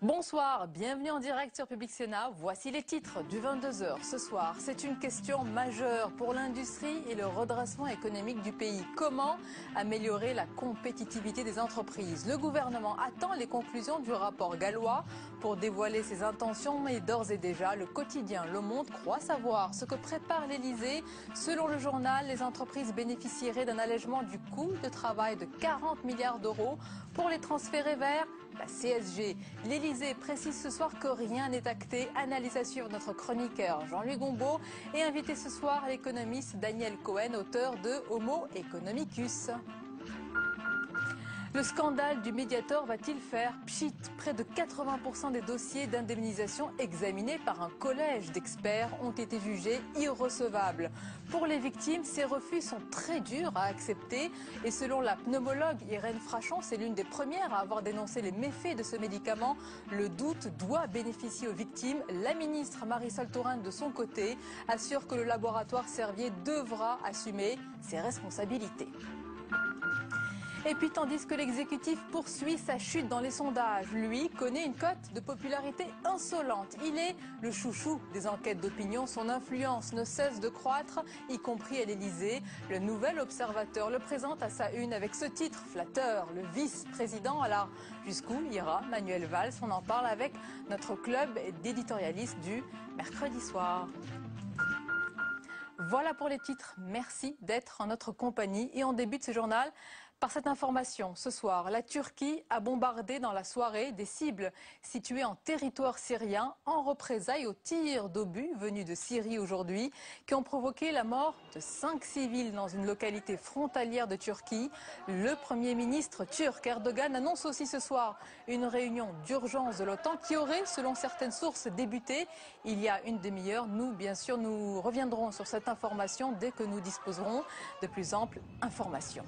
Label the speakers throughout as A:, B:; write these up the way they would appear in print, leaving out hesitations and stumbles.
A: Bonsoir, bienvenue en direct sur Public Sénat. Voici les titres du 22h ce soir. C'est une question majeure pour l'industrie et le redressement économique du pays. Comment améliorer la compétitivité des entreprises? Le gouvernement attend les conclusions du rapport gallois pour dévoiler ses intentions et d'ores et déjà, le quotidien Le Monde croit savoir ce que prépare l'Elysée. Selon le journal, les entreprises bénéficieraient d'un allègement du coût de travail de 40 milliards d'euros pour les transférer vers la CSG. L'Elysée précise ce soir que rien n'est acté. Analyse à suivre notre chroniqueur Jean-Louis Gombaud et invité ce soir l'économiste Daniel Cohen, auteur de Homo economicus. Le scandale du Mediator va-t-il faire pchit? Près de 80% des dossiers d'indemnisation examinés par un collège d'experts ont été jugés irrecevables. Pour les victimes, ces refus sont très durs à accepter et selon la pneumologue Irène Frachon, c'est l'une des premières à avoir dénoncé les méfaits de ce médicament. Le doute doit bénéficier aux victimes. La ministre Marisol Touraine, de son côté, assure que le laboratoire Servier devra assumer ses responsabilités. Et puis tandis que l'exécutif poursuit sa chute dans les sondages, lui connaît une cote de popularité insolente. Il est le chouchou des enquêtes d'opinion. Son influence ne cesse de croître, y compris à l'Elysée. Le Nouvel Observateur le présente à sa une avec ce titre flatteur, le vice-président. Alors jusqu'où ira Manuel Valls? On en parle avec notre club d'éditorialistes du mercredi soir. Voilà pour les titres. Merci d'être en notre compagnie et on débute ce journal par cette information. Ce soir, la Turquie a bombardé dans la soirée des cibles situées en territoire syrien en représailles aux tirs d'obus venus de Syrie aujourd'hui qui ont provoqué la mort de 5 civils dans une localité frontalière de Turquie. Le Premier ministre turc Erdogan annonce aussi ce soir une réunion d'urgence de l'OTAN qui aurait, selon certaines sources, débuté il y a une demi-heure. Nous, bien sûr, nous reviendrons sur cette information dès que nous disposerons de plus amples informations.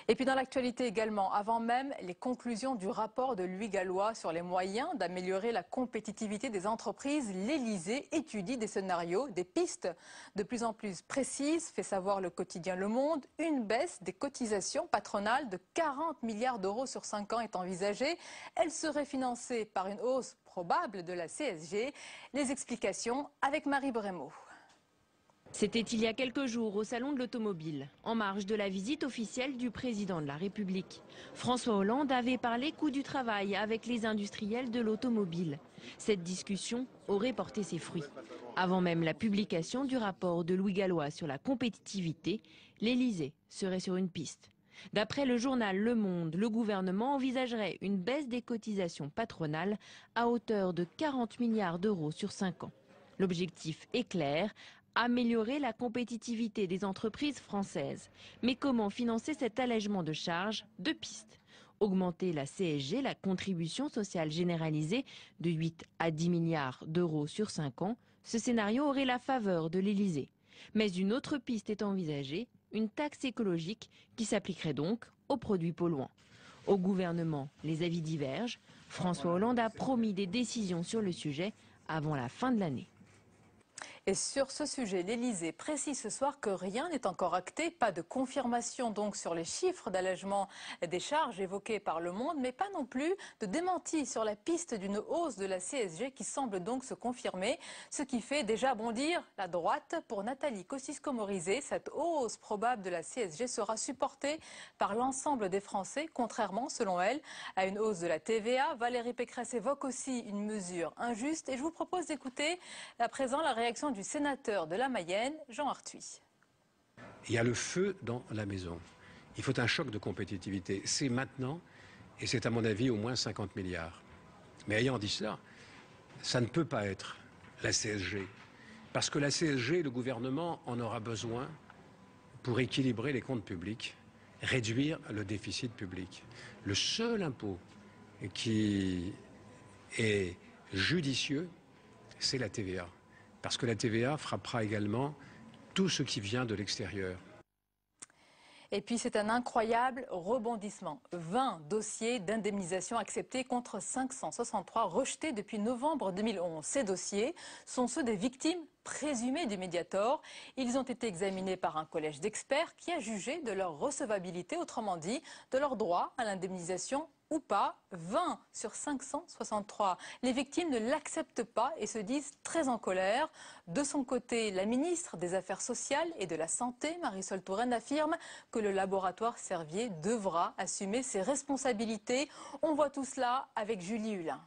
A: Et puis dans l'actualité également, avant même les conclusions du rapport de Louis Gallois sur les moyens d'améliorer la compétitivité des entreprises, l'Elysée étudie des scénarios, des pistes de plus en plus précises, fait savoir le quotidien Le Monde. Une baisse des cotisations patronales de 40 milliards d'euros sur 5 ans est envisagée. Elle serait financée par une hausse probable de la CSG. Les explications avec Marie Brémaud.
B: C'était il y a quelques jours au Salon de l'Automobile, en marge de la visite officielle du président de la République. François Hollande avait parlé coût du travail avec les industriels de l'automobile. Cette discussion aurait porté ses fruits. Avant même la publication du rapport de Louis Gallois sur la compétitivité, l'Elysée serait sur une piste. D'après le journal Le Monde, le gouvernement envisagerait une baisse des cotisations patronales à hauteur de 40 milliards d'euros sur 5 ans. L'objectif est clair, améliorer la compétitivité des entreprises françaises. Mais comment financer cet allègement de charges? Deux pistes. Augmenter la CSG, la contribution sociale généralisée, de 8 à 10 milliards d'euros sur 5 ans. Ce scénario aurait la faveur de l'Elysée. Mais une autre piste est envisagée, une taxe écologique qui s'appliquerait donc aux produits polluants. Au gouvernement, les avis divergent. François Hollande a promis des décisions sur le sujet avant la fin de l'année.
A: Et sur ce sujet, l'Elysée précise ce soir que rien n'est encore acté, pas de confirmation donc sur les chiffres d'allègement des charges évoqués par Le Monde, mais pas non plus de démenti sur la piste d'une hausse de la CSG qui semble donc se confirmer, ce qui fait déjà bondir la droite. Pour Nathalie Kosciusko-Morizet, cette hausse probable de la CSG sera supportée par l'ensemble des Français, contrairement, selon elle, à une hausse de la TVA. Valérie Pécresse évoque aussi une mesure injuste et je vous propose d'écouter à présent la réaction du sénateur de la Mayenne, Jean Arthuis.
C: Il y a le feu dans la maison. Il faut un choc de compétitivité. C'est maintenant, et c'est à mon avis au moins 50 milliards. Mais ayant dit cela, ça ne peut pas être la CSG. Parce que la CSG, le gouvernement en aura besoin pour équilibrer les comptes publics, réduire le déficit public. Le seul impôt qui est judicieux, c'est la TVA. Parce que la TVA frappera également tout ce qui vient de l'extérieur.
A: Et puis c'est un incroyable rebondissement. 20 dossiers d'indemnisation acceptés contre 563 rejetés depuis novembre 2011. Ces dossiers sont ceux des victimes présumées du Mediator. Ils ont été examinés par un collège d'experts qui a jugé de leur recevabilité, autrement dit, de leur droit à l'indemnisation ou pas, 20 sur 563. Les victimes ne l'acceptent pas et se disent très en colère. De son côté, la ministre des Affaires sociales et de la Santé, Marisol Touraine, affirme que le laboratoire Servier devra assumer ses responsabilités. On voit tout cela avec Julie Hulin.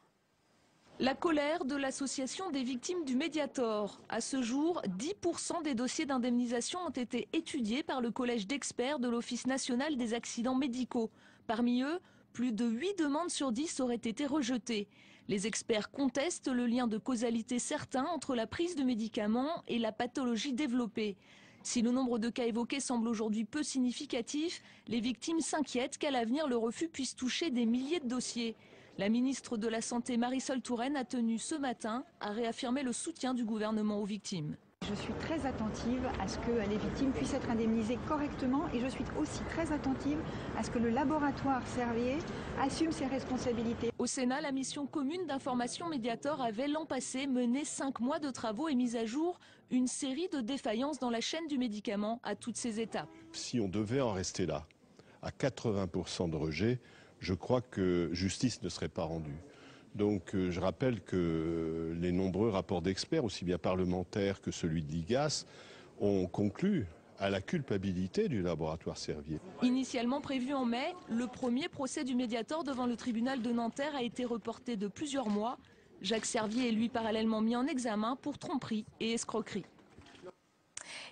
D: La colère de l'association des victimes du Mediator. À ce jour, 10% des dossiers d'indemnisation ont été étudiés par le collège d'experts de l'Office national des accidents médicaux. Parmi eux, plus de 8 demandes sur 10 auraient été rejetées. Les experts contestent le lien de causalité certain entre la prise de médicaments et la pathologie développée. Si le nombre de cas évoqués semble aujourd'hui peu significatif, les victimes s'inquiètent qu'à l'avenir le refus puisse toucher des milliers de dossiers. La ministre de la Santé, Marisol Touraine, a tenu ce matin à réaffirmer le soutien du gouvernement aux victimes.
E: Je suis très attentive à ce que les victimes puissent être indemnisées correctement et je suis aussi très attentive à ce que le laboratoire Servier assume ses responsabilités.
D: Au Sénat, la mission commune d'information Mediator avait l'an passé mené 5 mois de travaux et mis à jour une série de défaillances dans la chaîne du médicament à toutes ses étapes.
F: Si on devait en rester là, à 80% de rejet, je crois que justice ne serait pas rendue. Donc je rappelle que les nombreux rapports d'experts, aussi bien parlementaires que celui de l'IGAS, ont conclu à la culpabilité du laboratoire Servier.
D: Initialement prévu en mai, le premier procès du Mediator devant le tribunal de Nanterre a été reporté de plusieurs mois. Jacques Servier est lui parallèlement mis en examen pour tromperie et escroquerie.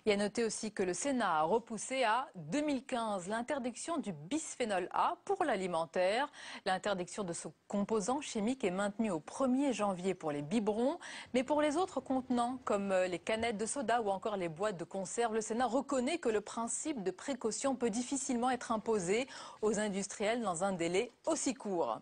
A: Et à noter aussi que le Sénat a repoussé à 2015 l'interdiction du bisphénol A pour l'alimentaire. L'interdiction de ce composant chimique est maintenue au 1er janvier pour les biberons. Mais pour les autres contenants, comme les canettes de soda ou encore les boîtes de conserve, le Sénat reconnaît que le principe de précaution peut difficilement être imposé aux industriels dans un délai aussi court.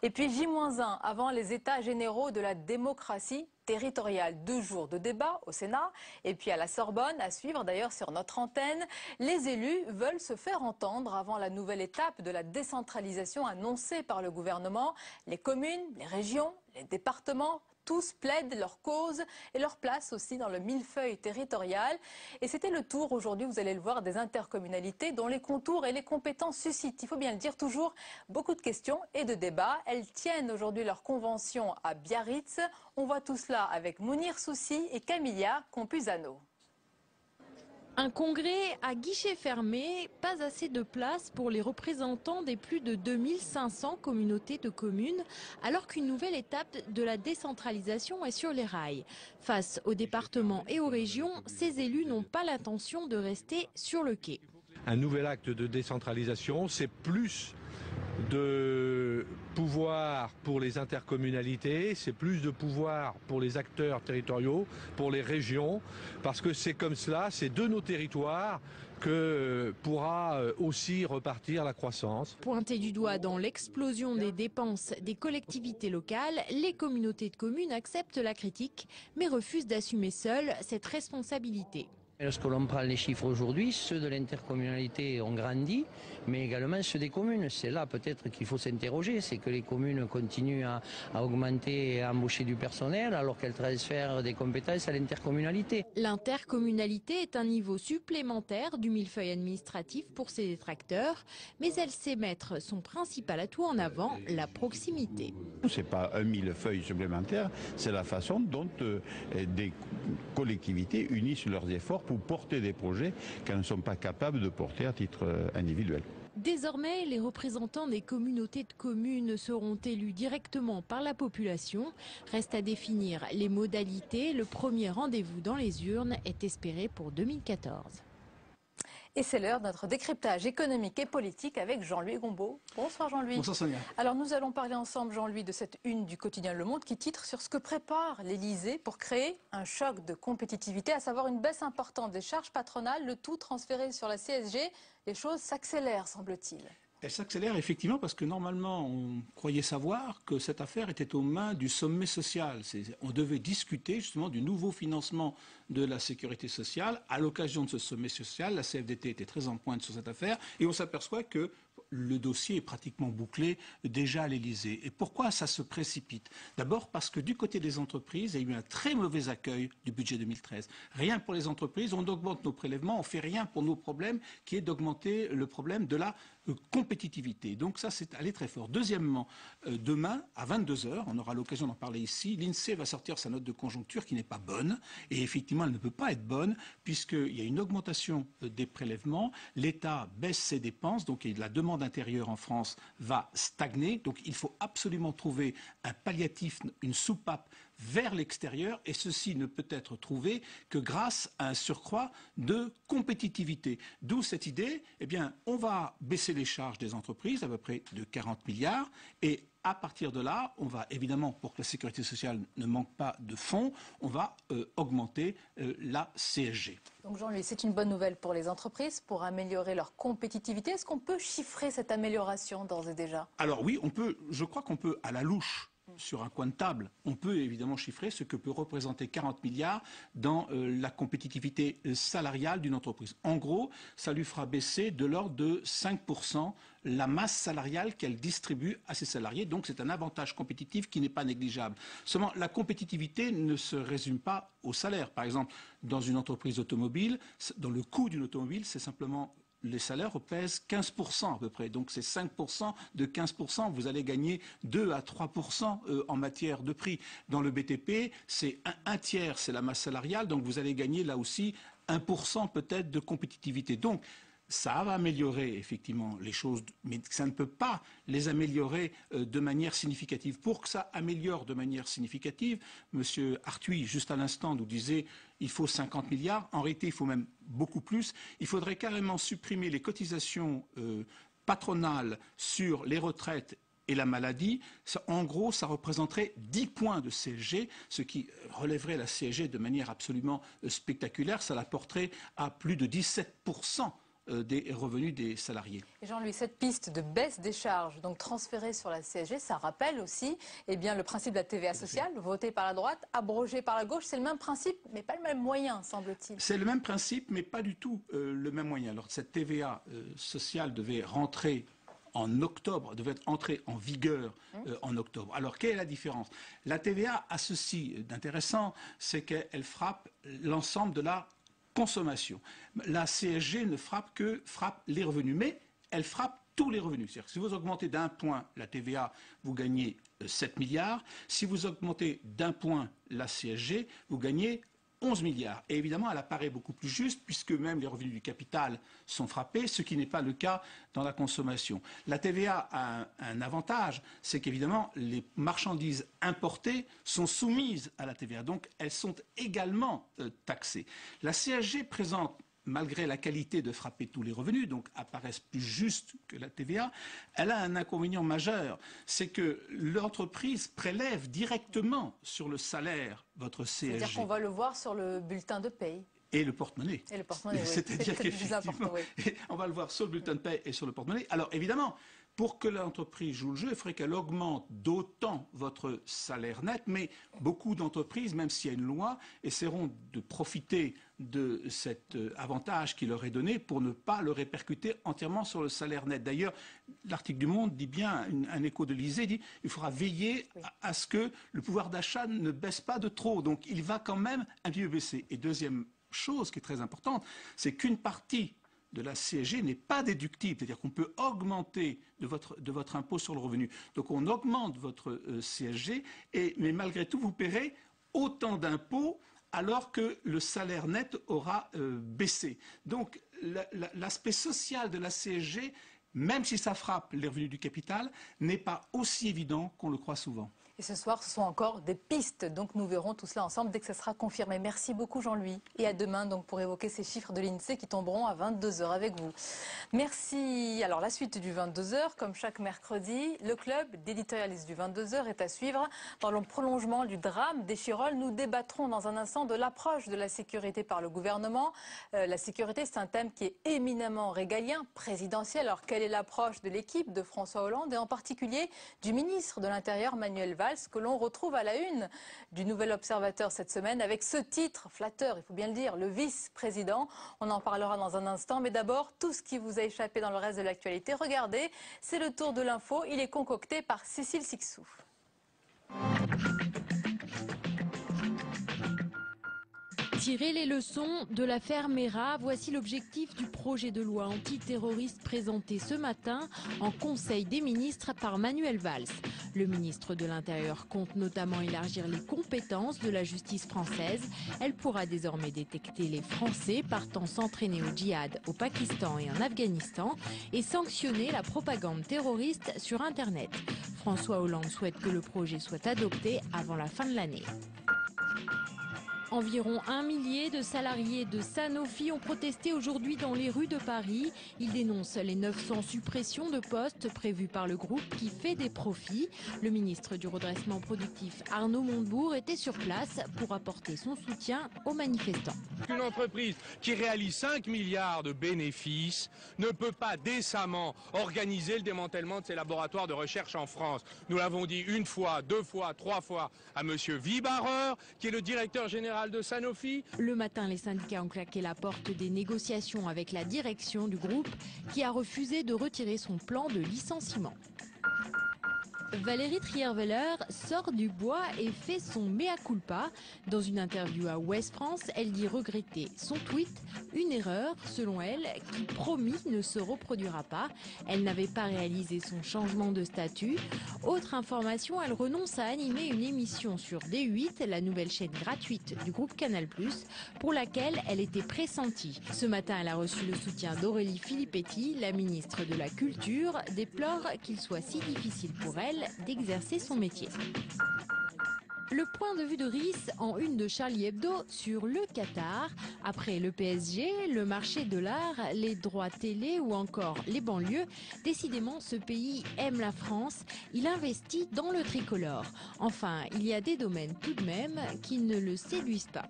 A: Et puis J-1 avant les états généraux de la démocratie territoriale. 2 jours de débat au Sénat et puis à la Sorbonne, à suivre d'ailleurs sur notre antenne. Les élus veulent se faire entendre avant la nouvelle étape de la décentralisation annoncée par le gouvernement. Les communes, les régions, les départements, tous plaident leur cause et leur place aussi dans le millefeuille territorial. Et c'était le tour aujourd'hui, vous allez le voir, des intercommunalités dont les contours et les compétences suscitent, il faut bien le dire, toujours beaucoup de questions et de débats. Elles tiennent aujourd'hui leur convention à Biarritz. On voit tout cela avec Mounir Soussi et Camilla Campuzano.
B: Un congrès à guichet fermé, pas assez de place pour les représentants des plus de 2500 communautés de communes, alors qu'une nouvelle étape de la décentralisation est sur les rails. Face aux départements et aux régions, ces élus n'ont pas l'intention de rester sur le quai.
G: Un nouvel acte de décentralisation, c'est plus de pouvoir pour les intercommunalités, c'est plus de pouvoir pour les acteurs territoriaux, pour les régions, parce que c'est comme cela, c'est de nos territoires que pourra aussi repartir la croissance.
B: Pointé du doigt dans l'explosion des dépenses des collectivités locales, les communautés de communes acceptent la critique, mais refusent d'assumer seules cette responsabilité.
H: Lorsque l'on prend les chiffres aujourd'hui, ceux de l'intercommunalité ont grandi, mais également ceux des communes. C'est là peut-être qu'il faut s'interroger, c'est que les communes continuent à augmenter et à embaucher du personnel alors qu'elles transfèrent des compétences à l'intercommunalité.
B: L'intercommunalité est un niveau supplémentaire du millefeuille administratif pour ses détracteurs, mais elle sait mettre son principal atout en avant, la proximité.
I: Ce n'est pas un millefeuille supplémentaire, c'est la façon dont des collectivités unissent leurs efforts pour porter des projets qu'elles ne sont pas capables de porter à titre individuel.
B: Désormais, les représentants des communautés de communes seront élus directement par la population. Reste à définir les modalités. Le premier rendez-vous dans les urnes est espéré pour 2014.
A: Et c'est l'heure de notre décryptage économique et politique avec Jean-Louis Gombaud. Bonsoir Jean-Louis.
J: Bonsoir Sonia.
A: Alors nous allons parler ensemble, Jean-Louis, de cette une du quotidien Le Monde qui titre sur ce que prépare l'Élysée pour créer un choc de compétitivité, à savoir une baisse importante des charges patronales, le tout transféré sur la CSG. Les choses s'accélèrent, semble-t-il.
J: Elle s'accélère effectivement parce que normalement on croyait savoir que cette affaire était aux mains du sommet social. On devait discuter justement du nouveau financement de la sécurité sociale. À l'occasion de ce sommet social, la CFDT était très en pointe sur cette affaire et on s'aperçoit que le dossier est pratiquement bouclé déjà à l'Élysée. Et pourquoi ça se précipite? D'abord parce que du côté des entreprises, il y a eu un très mauvais accueil du budget 2013. Rien pour les entreprises, on augmente nos prélèvements, on ne fait rien pour nos problèmes, qui est d'augmenter le problème de la compétitivité. Donc ça, c'est aller très fort. Deuxièmement, demain, à 22h, on aura l'occasion d'en parler ici, l'INSEE va sortir sa note de conjoncture qui n'est pas bonne. Et effectivement, elle ne peut pas être bonne puisqu'il y a une augmentation des prélèvements. L'État baisse ses dépenses, donc la demande intérieure en France va stagner. Donc il faut absolument trouver un palliatif, une soupape vers l'extérieur, et ceci ne peut être trouvé que grâce à un surcroît de compétitivité. D'où cette idée, eh bien, on va baisser les charges des entreprises à peu près de 40 milliards, et à partir de là, on va évidemment, pour que la sécurité sociale ne manque pas de fonds, on va augmenter la CSG.
A: Donc Jean-Louis, c'est une bonne nouvelle pour les entreprises, pour améliorer leur compétitivité. Est-ce qu'on peut chiffrer cette amélioration d'ores et déjà?
J: Alors oui, on peut, je crois qu'on peut, à la louche, sur un coin de table, on peut évidemment chiffrer ce que peut représenter 40 milliards dans la compétitivité salariale d'une entreprise. En gros, ça lui fera baisser de l'ordre de 5% la masse salariale qu'elle distribue à ses salariés. Donc c'est un avantage compétitif qui n'est pas négligeable. Seulement, la compétitivité ne se résume pas au salaire. Par exemple, dans une entreprise automobile, dans le coût d'une automobile, c'est simplement... les salaires pèsent 15% à peu près. Donc c'est 5% de 15%. Vous allez gagner 2 à 3% en matière de prix. Dans le BTP, c'est un tiers, c'est la masse salariale. Donc vous allez gagner là aussi 1% peut-être de compétitivité. Donc ça va améliorer effectivement les choses, mais ça ne peut pas les améliorer de manière significative. Pour que ça améliore de manière significative, M. Arthuis, juste à l'instant, nous disait il faut 50 milliards. En réalité, il faut même beaucoup plus. Il faudrait carrément supprimer les cotisations patronales sur les retraites et la maladie. En gros, ça représenterait 10 points de CSG, ce qui relèverait la CSG de manière absolument spectaculaire. Ça la porterait à plus de 17% des revenus des salariés.
A: Et Jean-Louis, cette piste de baisse des charges, donc transférée sur la CSG, ça rappelle aussi le principe de la TVA sociale, voté par la droite, abrogé par la gauche. C'est le même principe, mais pas le même moyen, semble-t-il.
J: C'est le même principe, mais pas du tout le même moyen. Alors, cette TVA sociale devait rentrer en octobre, devait entrer en vigueur en octobre. Alors, quelle est la différence? La TVA a ceci d'intéressant, c'est qu'elle frappe l'ensemble de la consommation. La CSG ne frappe les revenus, mais elle frappe tous les revenus. C'est-à-dire que si vous augmentez d'un point la TVA, vous gagnez 7 milliards. Si vous augmentez d'un point la CSG, vous gagnez 11 milliards. Et évidemment, elle apparaît beaucoup plus juste puisque même les revenus du capital sont frappés, ce qui n'est pas le cas dans la consommation. La TVA a un avantage, c'est qu'évidemment, les marchandises importées sont soumises à la TVA. Donc, elles sont également taxées. La CSG présente, malgré la qualité de frapper tous les revenus, donc apparaissent plus justes que la TVA, elle a un inconvénient majeur, c'est que l'entreprise prélève directement sur le salaire votre CSG.
A: C'est-à-dire qu'on va le voir sur le bulletin de paye.
J: Et le porte-monnaie.
A: Et le porte-monnaie, oui.
J: C'est-à-dire qu'effectivement, on va le voir sur le bulletin de paie et sur le porte-monnaie. Alors évidemment, pour que l'entreprise joue le jeu, il faudrait qu'elle augmente d'autant votre salaire net, mais beaucoup d'entreprises, même s'il y a une loi, essaieront de profiter de cet avantage qui leur est donné pour ne pas le répercuter entièrement sur le salaire net. D'ailleurs, l'article du Monde dit bien, un écho de l'Élysée dit il faudra veiller à ce que le pouvoir d'achat ne baisse pas de trop. Donc il va quand même un petit peu baisser. Et deuxième chose qui est très importante, c'est qu'une partie de la CSG n'est pas déductible, c'est-à-dire qu'on peut augmenter de votre impôt sur le revenu. Donc on augmente votre CSG, mais malgré tout, vous paierez autant d'impôts alors que le salaire net aura baissé. Donc l'aspect social de la CSG, même si ça frappe les revenus du capital, n'est pas aussi évident qu'on le croit souvent.
A: Et ce soir, ce sont encore des pistes. Donc nous verrons tout cela ensemble dès que ça sera confirmé. Merci beaucoup Jean-Louis. Et à demain donc pour évoquer ces chiffres de l'INSEE qui tomberont à 22h avec vous. Merci. Alors la suite du 22h, comme chaque mercredi, le club d'éditorialistes du 22h est à suivre. Dans le prolongement du drame des Chirolles, nous débattrons dans un instant de l'approche de la sécurité par le gouvernement. La sécurité, c'est un thème qui est éminemment régalien, présidentiel. Alors quelle est l'approche de l'équipe de François Hollande et en particulier du ministre de l'Intérieur Manuel Valls, que l'on retrouve à la une du Nouvel Observateur cette semaine avec ce titre flatteur, il faut bien le dire, le vice-président. On en parlera dans un instant, mais d'abord, tout ce qui vous a échappé dans le reste de l'actualité, regardez, c'est le tour de l'info, il est concocté par Cécile Sixou.
B: Tirer les leçons de l'affaire Mera, voici l'objectif du projet de loi antiterroriste présenté ce matin en Conseil des ministres par Manuel Valls. Le ministre de l'Intérieur compte notamment élargir les compétences de la justice française. Elle pourra désormais détecter les Français partant s'entraîner au djihad au Pakistan et en Afghanistan et sanctionner la propagande terroriste sur Internet. François Hollande souhaite que le projet soit adopté avant la fin de l'année. Environ 1 millier de salariés de Sanofi ont protesté aujourd'hui dans les rues de Paris. Ils dénoncent les 900 suppressions de postes prévues par le groupe qui fait des profits. Le ministre du redressement productif Arnaud Montebourg était sur place pour apporter son soutien aux manifestants.
K: Une entreprise qui réalise 5 milliards de bénéfices ne peut pas décemment organiser le démantèlement de ses laboratoires de recherche en France. Nous l'avons dit 1 fois, 2 fois, 3 fois à monsieur Wibarer, qui est le directeur général de Sanofi.
B: Le matin, les syndicats ont claqué la porte des négociations avec la direction du groupe qui a refusé de retirer son plan de licenciement. Valérie Trierweiler sort du bois et fait son mea culpa. Dans une interview à Ouest France, elle dit regretter son tweet, une erreur selon elle qui promis ne se reproduira pas. Elle n'avait pas réalisé son changement de statut. Autre information, elle renonce à animer une émission sur D8, la nouvelle chaîne gratuite du groupe Canal+, pour laquelle elle était pressentie. Ce matin, elle a reçu le soutien d'Aurélie Filippetti, la ministre de la Culture, déplore qu'il soit si difficile pour elle d'exercer son métier. Le point de vue de Riss en une de Charlie Hebdo sur le Qatar. Après le PSG, le marché de l'art, les droits télé ou encore les banlieues, décidément ce pays aime la France. Il investit dans le tricolore. Enfin, il y a des domaines tout de même qui ne le séduisent pas.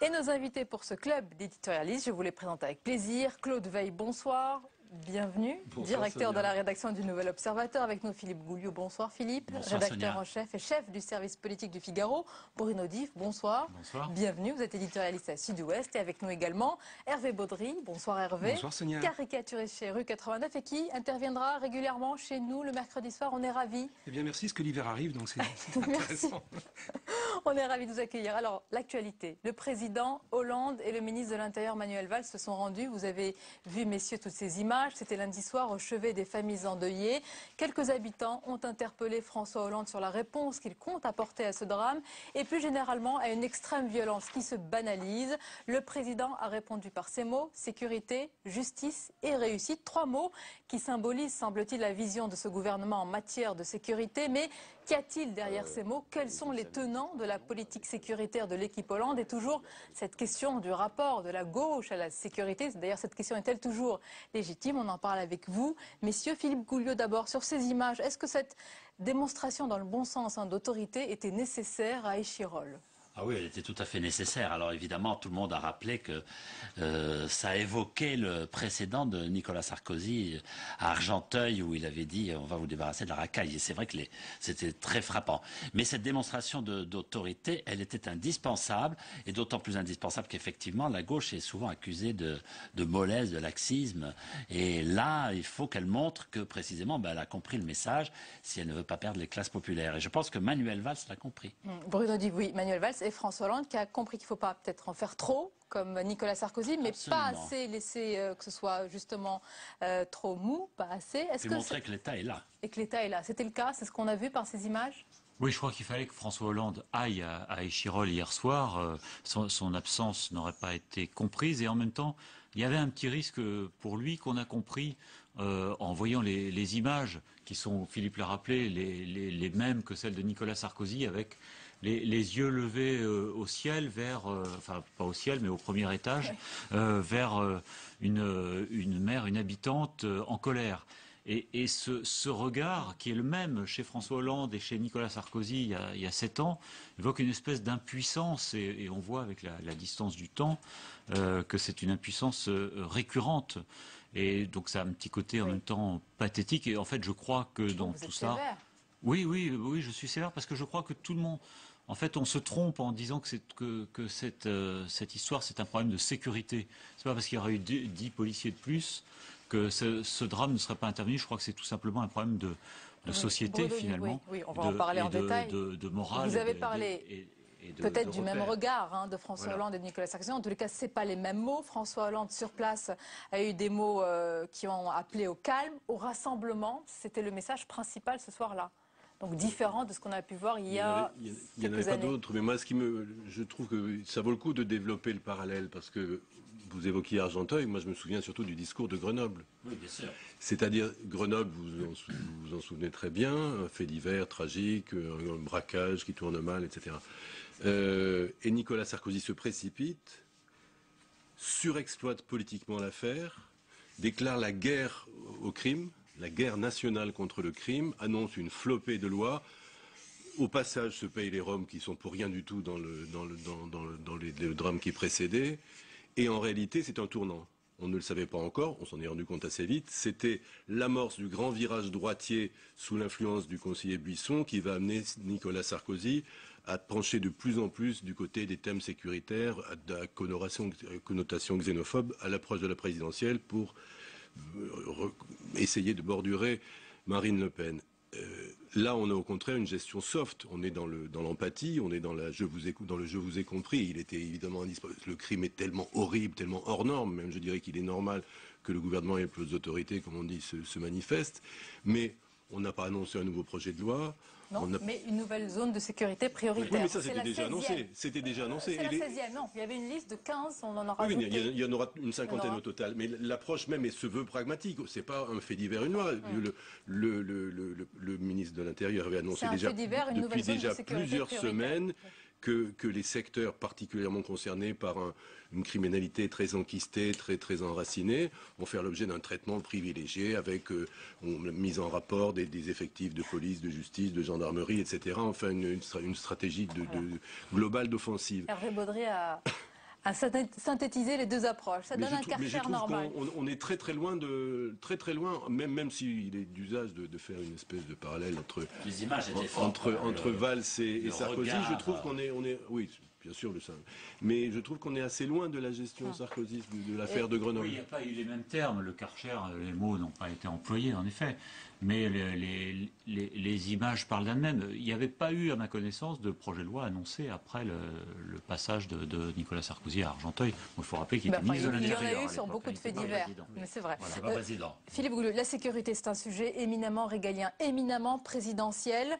A: Et nos invités pour ce club d'éditorialistes, je vous les présente avec plaisir. Claude Veil, bonsoir. Bienvenue, bonsoir, directeur Sonia. De la rédaction du Nouvel Observateur. Avec nous, Philippe Gouliou. Bonsoir Philippe, bonsoir, rédacteur Sonia. En chef et chef du service politique du Figaro. Bruno Diff, bonsoir. Bonsoir. Bienvenue, vous êtes éditorialiste à Sud-Ouest. Et avec nous également, Hervé Baudry. Bonsoir Hervé.
L: Bonsoir Sonia.
A: Caricaturiste chez Rue 89 et qui interviendra régulièrement chez nous le mercredi soir. On est ravis.
L: Eh bien merci, parce que l'hiver arrive, donc c'est intéressant.
A: On est ravis de vous accueillir. Alors, l'actualité. Le président Hollande et le ministre de l'Intérieur Manuel Valls se sont rendus. Vous avez vu, messieurs, toutes ces images. C'était lundi soir au chevet des familles endeuillées. Quelques habitants ont interpellé François Hollande sur la réponse qu'il compte apporter à ce drame et plus généralement à une extrême violence qui se banalise. Le président a répondu par ces mots, sécurité, justice et réussite. 3 mots qui symbolisent, semble-t-il, la vision de ce gouvernement en matière de sécurité. Mais qu'y a-t-il derrière ces mots? Quels sont les tenants de la politique sécuritaire de l'équipe Hollande? Et toujours cette question du rapport de la gauche à la sécurité. D'ailleurs, cette question est-elle toujours légitime? On en parle avec vous. Messieurs, Philippe Gouliou d'abord, sur ces images, est-ce que cette démonstration dans le bon sens d'autorité était nécessaire à Échirolles?
M: Ah oui, elle était tout à fait nécessaire. Alors évidemment, tout le monde a rappelé que ça évoquait le précédent de Nicolas Sarkozy à Argenteuil où il avait dit « on va vous débarrasser de la racaille ». Et c'est vrai que c'était très frappant. Mais cette démonstration d'autorité, elle était indispensable et d'autant plus indispensable qu'effectivement, la gauche est souvent accusée de mollesse, de laxisme. Et là, il faut qu'elle montre que précisément, elle a compris le message si elle ne veut pas perdre les classes populaires. Et je pense que Manuel Valls l'a compris.
A: Bruno dit oui, Manuel Valls. Et François Hollande qui a compris qu'il ne faut pas peut-être en faire trop, comme Nicolas Sarkozy, mais absolument. Pas assez laisser que ce soit justement trop mou, pas assez.
M: Est-ce que montrer que l'État est là.
A: Et que l'État est là. C'était le cas? C'est ce qu'on a vu par ces images?
N: Oui, je crois qu'il fallait que François Hollande aille à Échirolles hier soir. Son absence n'aurait pas été comprise. Et en même temps, il y avait un petit risque pour lui qu'on a compris en voyant les images qui sont, Philippe l'a rappelé, les mêmes que celles de Nicolas Sarkozy avec les yeux levés au ciel vers, enfin pas au ciel mais au premier étage, vers une mère, une habitante en colère. Et ce regard, qui est le même chez François Hollande et chez Nicolas Sarkozy il y a 7 ans, évoque une espèce d'impuissance. Et on voit avec la distance du temps que c'est une impuissance récurrente. Et donc ça a un petit côté en même temps pathétique. Et en fait, je crois que dans tout ça... Oui, je suis sévère parce que je crois que tout le monde... En fait, on se trompe en disant que cette histoire, c'est un problème de sécurité. C'est pas parce qu'il y aurait eu 10 policiers de plus que ce drame ne serait pas intervenu. Je crois que c'est tout simplement un problème société finalement.
A: Oui, on va en parler en détail.
N: De morale.
A: Vous avez parlé peut-être du même regard de François Hollande et de Nicolas Sarkozy. En tous les cas, ce n'est pas les mêmes mots. François Hollande, sur place, a eu des mots qui ont appelé au calme, au rassemblement. C'était le message principal ce soir-là. Donc différent de ce qu'on a pu voir il y a quelques années.
O: Il n'y en avait pas d'autres, mais moi, je trouve que ça vaut le coup de développer le parallèle, parce que vous évoquiez Argenteuil, moi je me souviens surtout du discours de Grenoble.
M: Oui, bien sûr.
O: C'est-à-dire, Grenoble, vous vous en souvenez très bien, un fait divers tragique, un braquage qui tourne mal, etc. Et Nicolas Sarkozy se précipite, surexploite politiquement l'affaire, déclare la guerre au crime, la guerre nationale contre le crime, annonce une flopée de lois. Au passage, se payent les Roms qui sont pour rien du tout dans le drame qui précédait. Et en réalité, c'est un tournant. On ne le savait pas encore, on s'en est rendu compte assez vite. C'était l'amorce du grand virage droitier sous l'influence du conseiller Buisson qui va amener Nicolas Sarkozy à pencher de plus en plus du côté des thèmes sécuritaires, à connotation xénophobe à l'approche de la présidentielle pour essayer de bordurer Marine Le Pen. Là, on a au contraire une gestion soft. On est dans l'empathie, on est dans le je vous ai compris. Il était évidemment le crime est tellement horrible, tellement hors norme, même je dirais qu'il est normal que le gouvernement et les plus autorités, comme on dit, se manifestent. Mais on n'a pas annoncé un nouveau projet de loi.
A: Non, mais une nouvelle zone de sécurité prioritaire.
O: Oui, mais ça, c'était déjà annoncé. C'était déjà annoncé.
A: C'est la 16e, non. Il y avait une liste de 15, on en aura
O: rajouté. Oui, il y en aura une cinquantaine au total. Mais l'approche même se veut pragmatique. C'est pas un fait divers, une loi. Le ministre de l'Intérieur avait annoncé déjà depuis déjà plusieurs semaines que les secteurs particulièrement concernés par une criminalité très enquistée, très enracinée, vont faire l'objet d'un traitement privilégié avec mise en rapport des effectifs de police, de justice, de gendarmerie, etc. Enfin, une stratégie globale d'offensive.
A: Hervé Baudry a synthétiser les deux approches. Ça donne un caractère normal.
O: On est très loin, même s'il est d'usage de faire une espèce de parallèle entre Valls et Sarkozy. Je trouve qu'on est, oui, bien sûr, mais je trouve qu'on est assez loin de la gestion Sarkozy de l'affaire de Grenoble.
N: Oui, il n'y a pas eu les mêmes termes. Le Karcher, les mots n'ont pas été employés, en effet. Mais les images parlent d'elles-mêmes. Il n'y avait pas eu, à ma connaissance, de projet de loi annoncé après le passage de Nicolas Sarkozy à Argenteuil. Il faut rappeler qu'il était ministre de l'Intérieur.
A: Il y en a eu sur beaucoup de faits divers. Mais c'est vrai.
M: Voilà,
A: Philippe Gouleux, la sécurité, c'est un sujet éminemment régalien, éminemment présidentiel.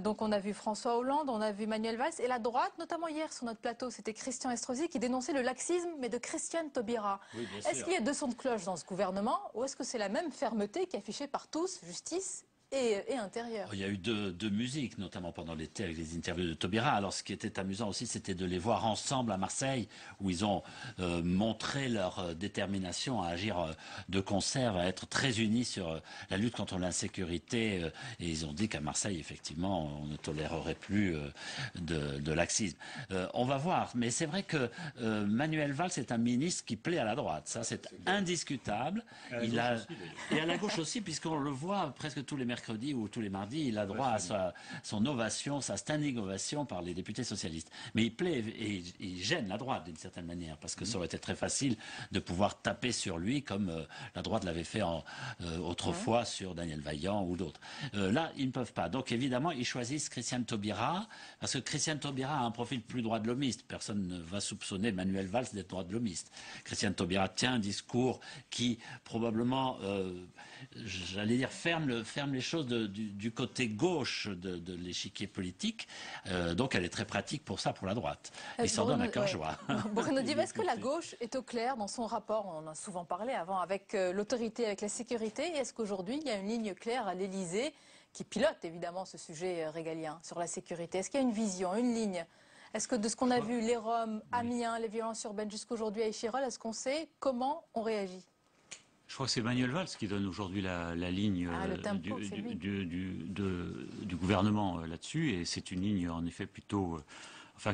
A: Donc on a vu François Hollande, on a vu Manuel Valls. Et la droite, notamment hier sur notre plateau, c'était Christian Estrosi qui dénonçait le laxisme, mais de Christiane Taubira. Oui, est-ce qu'il y a deux sons de cloche dans ce gouvernement ou est-ce que c'est la même fermeté qui est affichée par tous, justice et intérieur?
M: Il y a eu deux musiques, notamment pendant l'été avec les interviews de Taubira. Alors ce qui était amusant aussi, c'était de les voir ensemble à Marseille, où ils ont montré leur détermination à agir de concert, à être très unis sur la lutte contre l'insécurité. Et ils ont dit qu'à Marseille, effectivement, on ne tolérerait plus de laxisme. On va voir, mais c'est vrai que Manuel Valls est un ministre qui plaît à la droite. Ça, c'est indiscutable. Et à la gauche aussi, puisqu'on le voit presque tous les mercredis ou tous les mardis, il a droit à son ovation, sa standing ovation par les députés socialistes. Mais il plaît et il gêne la droite d'une certaine manière, parce que ça aurait été très facile de pouvoir taper sur lui comme la droite l'avait fait autrefois sur Daniel Vaillant ou d'autres. Là, ils ne peuvent pas. Donc évidemment, ils choisissent Christiane Taubira, parce que Christiane Taubira a un profil plus droit de l'homiste. Personne ne va soupçonner Manuel Valls d'être droit de l'homiste. Christiane Taubira tient un discours qui probablement, j'allais dire, ferme les choses du côté gauche de l'échiquier politique. Donc elle est très pratique pour ça, pour la droite. Ils s'en donnent à cœur joie.
A: Bruno Dive, est-ce que la gauche est au clair dans son rapport, on en a souvent parlé avant, avec l'autorité, avec la sécurité? Et est-ce qu'aujourd'hui, il y a une ligne claire à l'Élysée qui pilote évidemment ce sujet régalien sur la sécurité? Est-ce qu'il y a une vision, une ligne? Est-ce que de ce qu'on a vu, les Roms, Amiens, les violences urbaines jusqu'aujourd'hui à Échirol, est-ce qu'on sait comment on réagit?
N: Je crois que c'est Manuel Valls qui donne aujourd'hui la ligne du gouvernement là-dessus, et c'est une ligne en effet plutôt,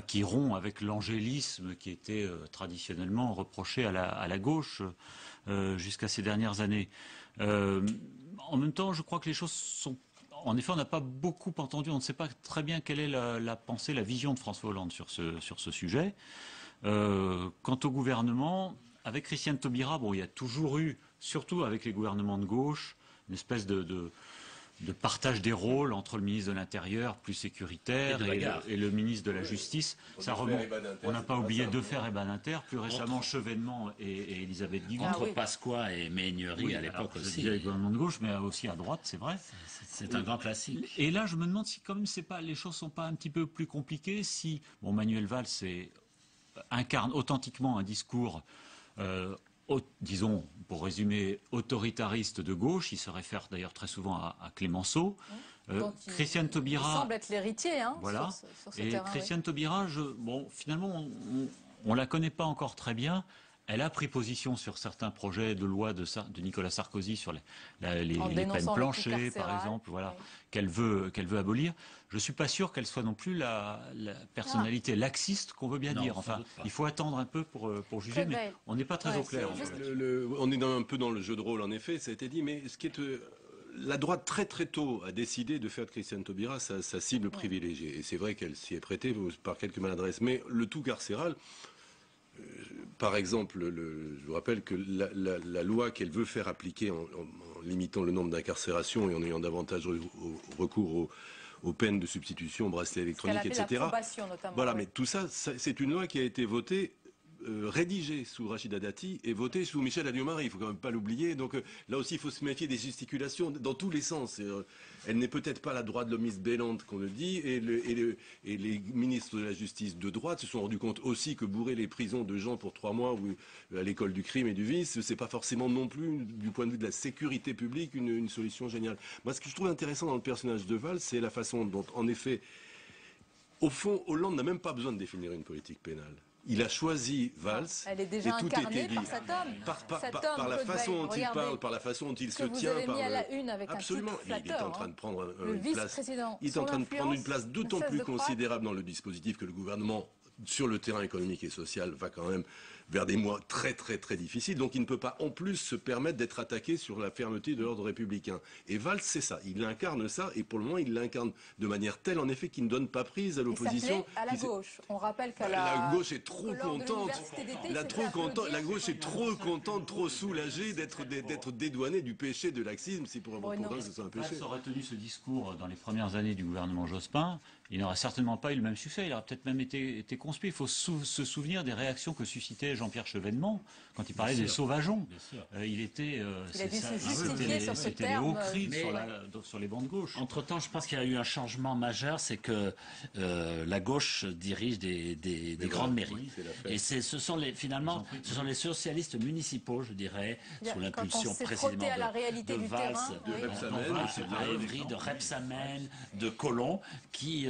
N: qui rompt avec l'angélisme qui était traditionnellement reproché à la gauche jusqu'à ces dernières années. En même temps, je crois que les choses sont... En effet, on n'a pas beaucoup entendu, on ne sait pas très bien quelle est la pensée, la vision de François Hollande sur ce sujet. Quant au gouvernement, avec Christiane Taubira, il y a toujours eu, surtout avec les gouvernements de gauche, une espèce de de partage des rôles entre le ministre de l'Intérieur, plus sécuritaire, et le ministre de la Justice. Ça remonte. On n'a pas oublié Defer et Badinter, plus récemment Chevènement et Elisabeth Guigou.
M: Entre Pasqua et Méhaignerie à l'époque aussi.
N: Il y a le gouvernement de gauche, mais aussi à droite, c'est vrai.
M: C'est un grand classique.
N: Et là, je me demande si quand même les choses sont pas un petit peu plus compliquées. Si Manuel Valls incarne authentiquement un discours, disons, pour résumer, authoritariste de gauche. Il se réfère d'ailleurs très souvent à Clémenceau. Christiane Taubira.
A: Il semble être l'héritier,
N: voilà.
A: sur ce
N: et
A: terrain.
N: Christiane Taubira, finalement, on la connaît pas encore très bien. Elle a pris position sur certains projets de loi de Nicolas Sarkozy sur les peines planchées, par exemple, voilà, qu'elle veut abolir. Je suis pas sûr qu'elle soit non plus la personnalité laxiste qu'on veut bien dire. Enfin, il faut attendre un peu pour juger, mais on n'est pas très au clair.
O: On est un peu dans le jeu de rôle, en effet, ça a été dit, mais ce qui est... La droite, très très tôt, a décidé de faire de Christiane Taubira sa cible privilégiée. Et c'est vrai qu'elle s'y est prêtée par quelques maladresses. Mais le tout carcéral... Par exemple, je vous rappelle que la loi qu'elle veut faire appliquer en limitant le nombre d'incarcérations et en ayant davantage recours aux peines de substitution, aux bracelets électroniques, etc. Voilà, mais tout ça, c'est une loi qui a été votée, rédigée sous Rachida Dati et votée sous Michel Alliot-Marie. Il ne faut quand même pas l'oublier. Donc là aussi, il faut se méfier des gesticulations dans tous les sens. Elle n'est peut-être pas la droite lobbyiste bellante qu'on le dit, et les ministres de la Justice de droite se sont rendus compte aussi que bourrer les prisons de gens pour 3 mois ou à l'école du crime et du vice, c'est pas forcément non plus, du point de vue de la sécurité publique, une solution géniale. Moi, ce que je trouve intéressant dans le personnage de Valls, c'est la façon dont, en effet, au fond, Hollande n'a même pas besoin de définir une politique pénale. Il a choisi Valls.
A: Elle est déjà
O: et tout
A: incarnée
O: était dit.
A: par cet homme.
O: Par la façon dont il parle, par la façon dont il se tient.
A: Vous avez mis à la une avec
O: absolument.
A: Un titre flatteur,
O: il est en train de prendre une place
A: ne
O: d'autant
A: cesse
O: plus
A: de croître.
O: considérable dans le dispositif que le gouvernement, sur le terrain économique et social, va quand même vers des mois très très très difficiles. Donc il ne peut pas en plus se permettre d'être attaqué sur la fermeté de l'ordre républicain. Et Valls, c'est ça. Il incarne ça, et pour le moment, il l'incarne de manière telle, en effet, qu'il ne donne pas prise à l'opposition.
A: À la gauche. On rappelle qu'à
O: la gauche est trop contente. La gauche est trop contente, trop soulagée d'être dédouanée du péché de laxisme, si pour avoir convaincu que ce soit un péché.
N: Valls aurait tenu ce discours dans les premières années du gouvernement Jospin. Il n'aurait certainement pas eu le même succès. Il aurait peut-être même été conspué. Il faut se souvenir des réactions que suscitait Jean-Pierre Chevènement quand il parlait des sauvageons. Il était...
A: Il a dû se justifier sur ce terme.
N: C'était les hauts cris sur les bancs de gauche.
M: Entre-temps, je pense qu'il y a eu un changement majeur, c'est que la gauche dirige des grandes mairies. Et ce sont les socialistes municipaux, je dirais, sous l'impulsion précisément de Valls, de Rebsamen, de Collomb, qui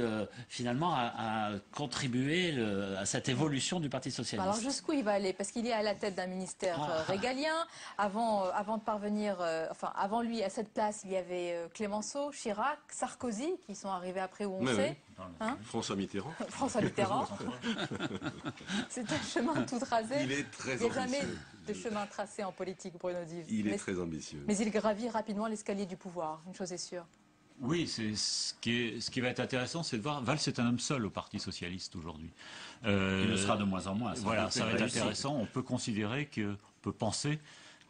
M: finalement a contribué à cette évolution du Parti socialiste.
A: Alors jusqu'où il va aller? Parce qu'il est à la tête d'un ministère régalien. Avant de parvenir, avant lui à cette place, il y avait Clémenceau, Chirac, Sarkozy, qui sont arrivés après où on sait.
O: François Mitterrand.
A: François Mitterrand. C'est un chemin tout tracé.
O: Il est très ambitieux.
A: Il n'y a jamais de chemin tracé en politique, Bruno Dive.
O: Il est très ambitieux.
A: Mais il gravit rapidement l'escalier du pouvoir, une chose est sûre.
N: Oui, ce qui va être intéressant, c'est de voir. Valls est un homme seul au Parti socialiste aujourd'hui.
M: Il le sera de moins en moins.
N: Voilà, ça va être intéressant. On peut considérer on peut penser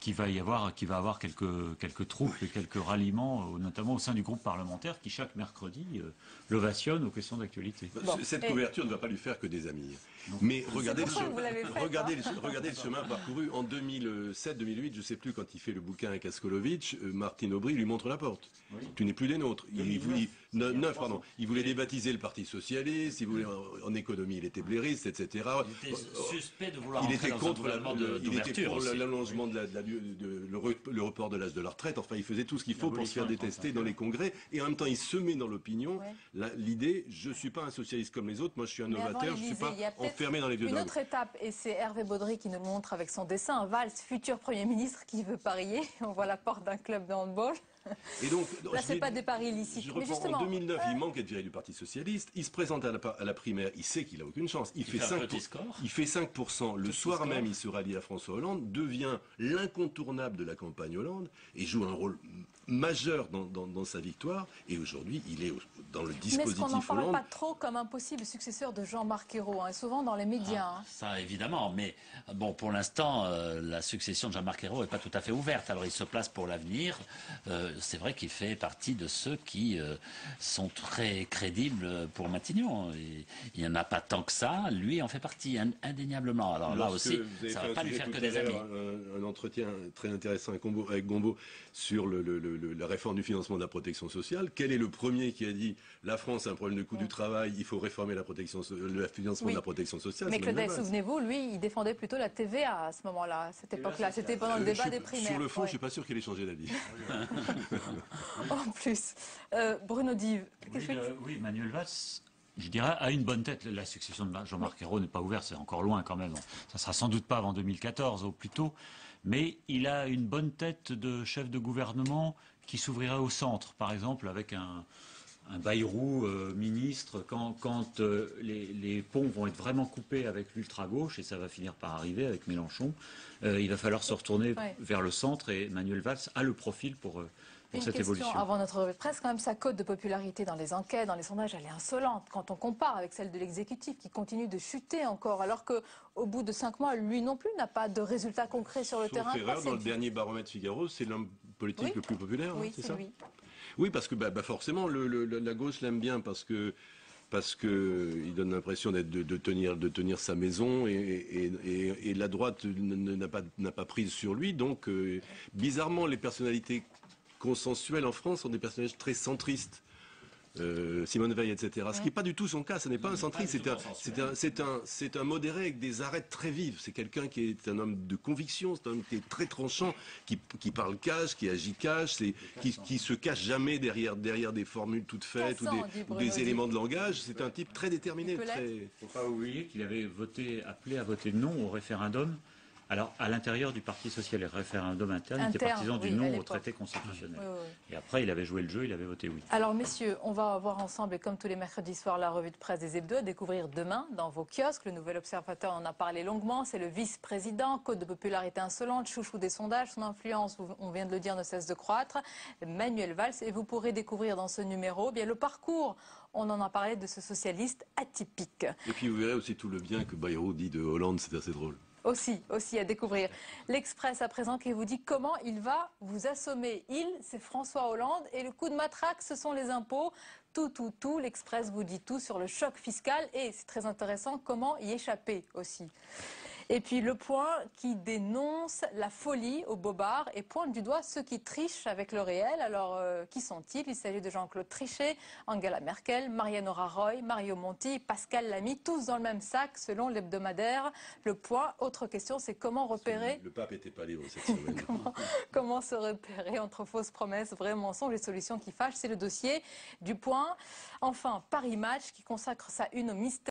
N: qu'il va avoir quelques troupes et quelques ralliements, notamment au sein du groupe parlementaire qui chaque mercredi l'ovationne aux questions d'actualité.
O: Cette couverture ne va pas lui faire que des amis. Mais regardez le chemin parcouru en 2007-2008, je ne sais plus, quand il fait le bouquin avec Askolovitch, Martine Aubry lui montre la porte. Oui. Tu n'es plus des nôtres. Il voulait débaptiser le Parti socialiste, en économie il était blairiste, etc.
M: Il était suspect de vouloir
O: il était contre
M: l'ouverture
O: l'allongement le report de l'âge de la retraite. Enfin, il faisait tout ce qu'il faut pour se faire détester dans les congrès. Et en même temps, il semait dans l'opinion l'idée, je ne suis pas un socialiste comme les autres, moi je suis un novateur, je ne suis pas enfermé dans les vieux dogmes.
A: Une autre étape, et c'est Hervé Baudry qui nous le montre avec son dessin, Valls, futur Premier ministre qui veut parier. On voit la porte d'un club de handball.
O: Et donc,
A: là, c'est pas des paris illicites.
O: Mais justement, en 2009, il manque d'être viré du Parti socialiste. Il se présente à la primaire. Il sait qu'il n'a aucune chance. Il fait 5%. Le soir même, il se rallie à François Hollande, devient l'incontournable de la campagne Hollande et joue un rôle majeur dans sa victoire. Et aujourd'hui, il est dans le dispositif Hollande.
A: Mais est-ce qu'on n'en parle pas trop comme un possible successeur de Jean-Marc Ayrault, souvent dans les médias.
M: Ça, évidemment. Mais bon, pour l'instant, la succession de Jean-Marc Ayrault n'est pas tout à fait ouverte. Alors, il se place pour l'avenir. c'est vrai qu'il fait partie de ceux qui sont très crédibles pour Matignon. Et il n'y en a pas tant que ça. Lui en fait partie, indéniablement. Alors là aussi, ça ne va pas lui faire que des amis.
O: Un entretien très intéressant avec Gombault sur la réforme du financement de la protection sociale. Quel est le premier qui a dit la France a un problème de coût du travail, il faut réformer le financement de la protection sociale?
A: Mais Claudel, souvenez-vous, lui, il défendait plutôt la TVA à ce moment-là, à cette époque-là. C'était pendant le débat des primaires.
O: Sur le fond, je ne suis pas sûr qu'il ait changé d'avis.
A: En plus. Bruno Dive.
N: Oui, Manuel Valls, je dirais, a une bonne tête. La succession de Jean-Marc Ayrault n'est pas ouverte, c'est encore loin quand même. Ça sera sans doute pas avant 2014 au plus tôt. Mais il a une bonne tête de chef de gouvernement qui s'ouvrirait au centre, par exemple, avec un Bayrou ministre, quand les ponts vont être vraiment coupés avec l'ultra-gauche, et ça va finir par arriver avec Mélenchon, il va falloir se retourner vers le centre, et Manuel Valls a le profil pour cette évolution.
A: Avant notre revue de presse, quand même, sa cote de popularité dans les enquêtes, dans les sondages, elle est insolente quand on compare avec celle de l'exécutif qui continue de chuter encore, alors qu'au bout de 5 mois, lui non plus n'a pas de résultats concrets sur le terrain.
O: Sauf dans le dernier baromètre Figaro, c'est l'homme politique le plus populaire, c'est ça?
A: Lui.
O: Oui, parce que forcément, la gauche l'aime bien parce que il donne l'impression de tenir sa maison et la droite n'a pas prise sur lui. Donc, bizarrement, les personnalités consensuelles en France sont des personnages très centristes. Simone Veil, etc. Ce qui n'est pas du tout son cas, ce n'est pas un centriste, c'est un modéré avec des arêtes très vives. C'est quelqu'un qui est un homme de conviction, c'est un homme qui est très tranchant, qui parle cash, qui agit cash, qui se cache jamais derrière des formules toutes faites ou des éléments de langage. C'est un type très déterminé.
N: Il ne faut pas oublier qu'il avait appelé à voter non au référendum. Alors, à l'intérieur du Parti social et référendum interne, il était partisan du non au traité constitutionnel. Et après, il avait joué le jeu, il avait voté oui.
A: Alors, messieurs, on va voir ensemble, et comme tous les mercredis soirs, la revue de presse des Hebdo, à découvrir demain dans vos kiosques. Le Nouvel Observateur en a parlé longuement. C'est le vice-président, cote de popularité insolente, chouchou des sondages. Son influence, on vient de le dire, ne cesse de croître. Manuel Valls. Et vous pourrez découvrir dans ce numéro bien le parcours. On en a parlé de ce socialiste atypique.
O: Et puis, vous verrez aussi tout le bien que Bayrou dit de Hollande. C'est assez drôle.
A: Aussi à découvrir. L'Express à présent qui vous dit comment il va vous assommer. C'est François Hollande et le coup de matraque, ce sont les impôts. Tout. L'Express vous dit tout sur le choc fiscal et c'est très intéressant comment y échapper aussi. Et puis Le Point qui dénonce la folie au Bobard et pointe du doigt ceux qui trichent avec le réel. Alors, qui sont-ils? Il s'agit de Jean-Claude Trichet, Angela Merkel, Mariano Rajoy, Mario Monti, Pascal Lamy, tous dans le même sac selon l'hebdomadaire Le Point. Autre question, c'est comment repérer...
O: Le pape n'était pas libre cette semaine.
A: comment se repérer entre fausses promesses, vrais mensonges et solutions qui fâchent? C'est le dossier du Point. Enfin, Paris Match qui consacre sa une au mystère